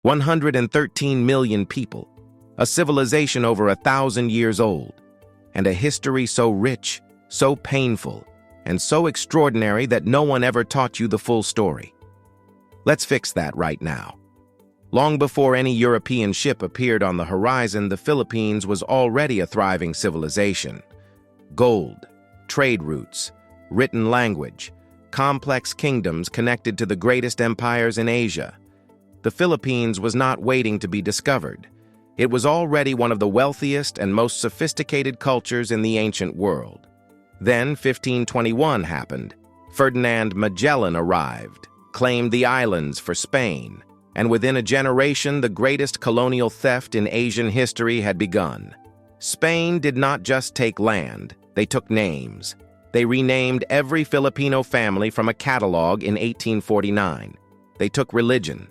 113 million people, a civilization over 1,000 years old, and a history so rich, so painful, and so extraordinary that no one ever taught you the full story. Let's fix that right now. Long before any European ship appeared on the horizon, the Philippines was already a thriving civilization. Gold, trade routes, written language, complex kingdoms connected to the greatest empires in Asia. The Philippines was not waiting to be discovered. It was already one of the wealthiest and most sophisticated cultures in the ancient world. Then 1521 happened. Ferdinand Magellan arrived, claimed the islands for Spain, and within a generation the greatest colonial theft in Asian history had begun. Spain did not just take land, they took names. They renamed every Filipino family from a catalog in 1849. They took religion.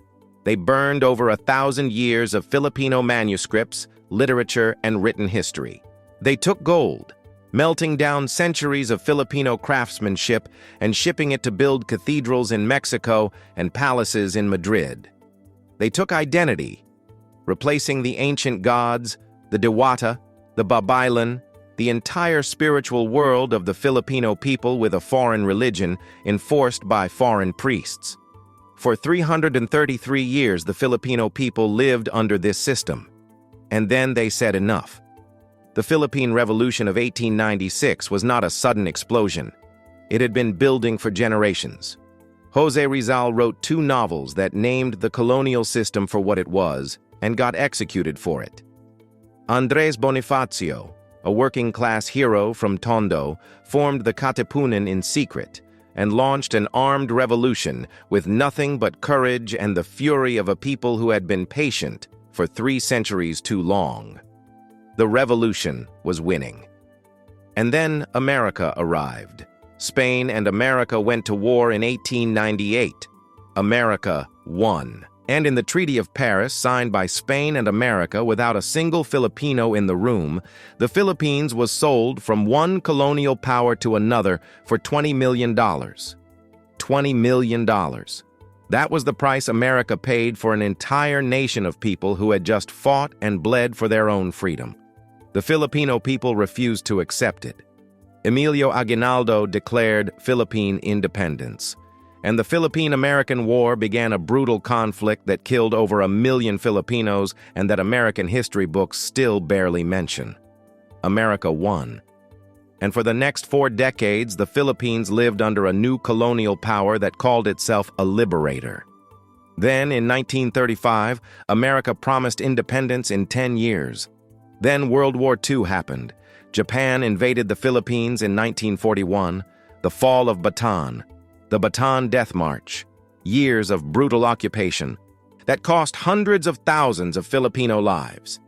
They burned over 1,000 years of Filipino manuscripts, literature, and written history. They took gold, melting down centuries of Filipino craftsmanship and shipping it to build cathedrals in Mexico and palaces in Madrid. They took identity, replacing the ancient gods, the Diwata, the Babaylan, the entire spiritual world of the Filipino people with a foreign religion enforced by foreign priests. For 333 years, the Filipino people lived under this system. And then they said enough. The Philippine Revolution of 1896 was not a sudden explosion. It had been building for generations. José Rizal wrote 2 novels that named the colonial system for what it was and got executed for it. Andres Bonifacio, a working-class hero from Tondo, formed the Katipunan in secret and launched an armed revolution with nothing but courage and the fury of a people who had been patient for 3 centuries too long. The revolution was winning. And then America arrived. Spain and America went to war in 1898. America won. And in the Treaty of Paris, signed by Spain and America without a single Filipino in the room, the Philippines was sold from one colonial power to another for $20 million. $20 million. That was the price America paid for an entire nation of people who had just fought and bled for their own freedom. The Filipino people refused to accept it. Emilio Aguinaldo declared Philippine independence, and the Philippine-American War began a brutal conflict that killed over 1 million Filipinos and that American history books still barely mention. America won. And for the next 4 decades, the Philippines lived under a new colonial power that called itself a liberator. Then, in 1935, America promised independence in 10 years. Then World War II happened. Japan invaded the Philippines in 1941, the fall of Bataan, the Bataan Death March, years of brutal occupation that cost hundreds of thousands of Filipino lives.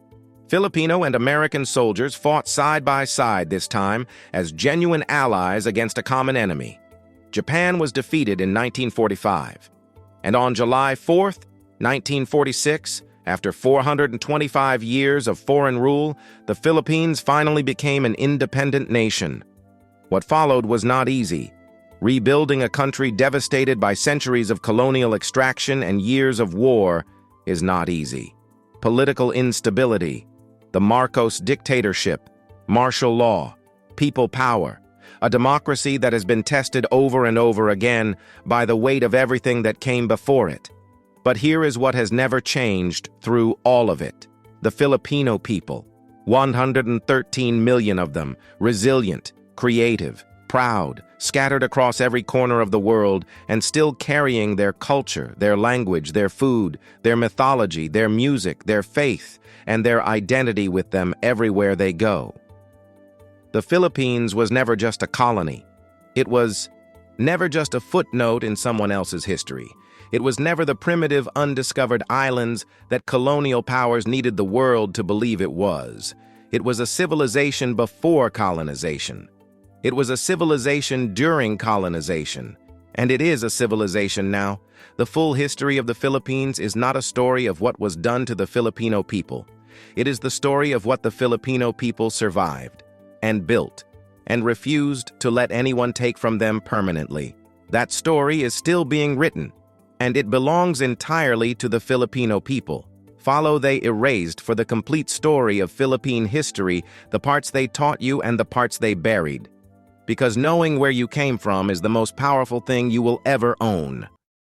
Filipino and American soldiers fought side by side this time as genuine allies against a common enemy. Japan was defeated in 1945, and on July 4th, 1946, after 425 years of foreign rule, the Philippines finally became an independent nation. What followed was not easy. Rebuilding a country devastated by centuries of colonial extraction and years of war is not easy. Political instability, the Marcos dictatorship, martial law, people power, a democracy that has been tested over and over again by the weight of everything that came before it. But here is what has never changed through all of it. The Filipino people, 113 million of them, resilient, creative, proud, scattered across every corner of the world, and still carrying their culture, their language, their food, their mythology, their music, their faith, and their identity with them everywhere they go. The Philippines was never just a colony. It was never just a footnote in someone else's history. It was never the primitive, undiscovered islands that colonial powers needed the world to believe it was. It was a civilization before colonization. It was a civilization during colonization. And it is a civilization now. The full history of the Philippines is not a story of what was done to the Filipino people. It is the story of what the Filipino people survived and built and refused to let anyone take from them permanently. That story is still being written. and it belongs entirely to the Filipino people. Follow they erased for the complete story of Philippine history, the parts they taught you and the parts they buried. Because knowing where you came from is the most powerful thing you will ever own.